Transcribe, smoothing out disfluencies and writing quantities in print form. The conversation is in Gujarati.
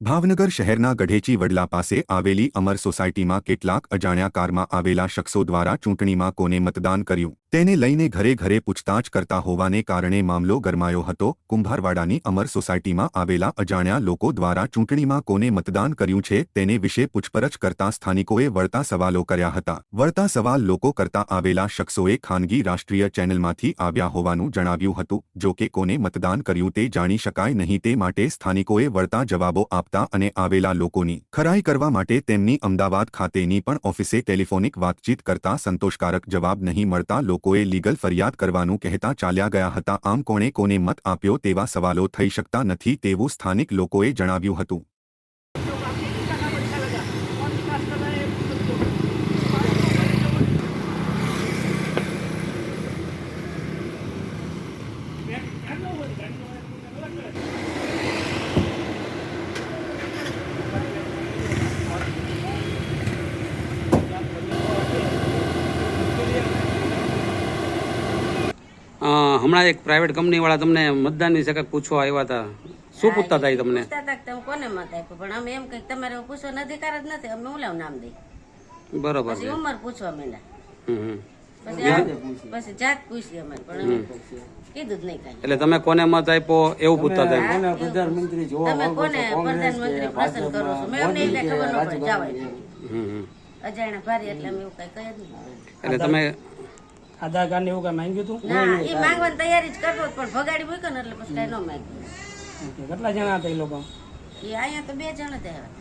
ભાવનગર શહેરના ગઢેચી વડલા પાસે આવેલી અમર સોસાયટીમાં કેટલાક અજાણ્યા કારમાં આવેલા શખ્સો દ્વારા ચૂંટણીમાં કોને મતદાન કર્યું તેને લઈને ઘરે ઘરે પૂછતાછ કરતા હોવાને કારણે મામલો ગરમાયો હતો। કુંભારવાડાની અમર સોસાયટીમાં આવેલા અજાણ્યા લોકો દ્વારા ચૂંટણીમાં કોને મતદાન કર્યું છે તેને વિશે પૂછપરછ કરતા સ્થાનિકોએ વળતા સવાલો કર્યા હતા। વળતા સવાલ લોકો કરતા આવેલા શખ્સોએ ખાનગી રાષ્ટ્રીય ચેનલમાંથી આવ્યા હોવાનું જણાવ્યું હતું। જો કે કોને મતદાન કર્યું તે જાણી શકાય નહીં તે માટે સ્થાનિકોએ વળતા જવાબો આપતા અને આવેલા લોકોની ખરાઈ કરવા માટે તેમની અમદાવાદ ખાતેની પણ ઓફિસે ટેલિફોનિક વાતચીત કરતા સંતોષકારક જવાબ નહીં મળતા લોકોએ લીગલ ફરિયાદ કરવાનું કહેતા ચાલ્યા ગયા હતા। આમ કોણે કોને મત આપ્યો તેવા સવાલો થઈ શકતા નથી તેવું સ્થાનિક લોકોએ જણાવ્યું હતું। હમણાં એક પ્રાઇવેટ કંપની વાળા તમને મતદાનની સખત પૂછવા આવ્યા હતા, શું પૂછતા હતા તમને? પૂછતા હતા કે તમે કોને મત આપ્યો, પણ અમે એમ કઈ તમારે પૂછવાનો અધિકાર જ નથી, અમે ઓલાનું નામ દઈ। બરોબર પછી છે। ઉંમર પૂછવા માંડ્યા, હમ પછી જાત પૂછી અમારે, પણ અમે કીધું જ નહીં કઈ। એટલે તમે કોને મત આપ્યો એવું પૂછતા હતા? તમે કોને પ્રધાનમંત્રી પસંદ કરો છો? મેં અમને એટલે ખબર ન પડે, જવાય અજાણ્યા ભારી એટલે અમે એવું કઈ કહી જ નહીં। એટલે તમે આધાર કાર્ડ ને એવું કઈ માંગ્યું હતું? ના, એ માંગવાની તૈયારી જ કરતો પણ ભગાડી મૂક્યો ને એટલે પછી કઈ ન માંગ્યું। કેટલા જણા હતા એ લોકો? એ અહીંયા તો 2 જણ જ આવ્યા।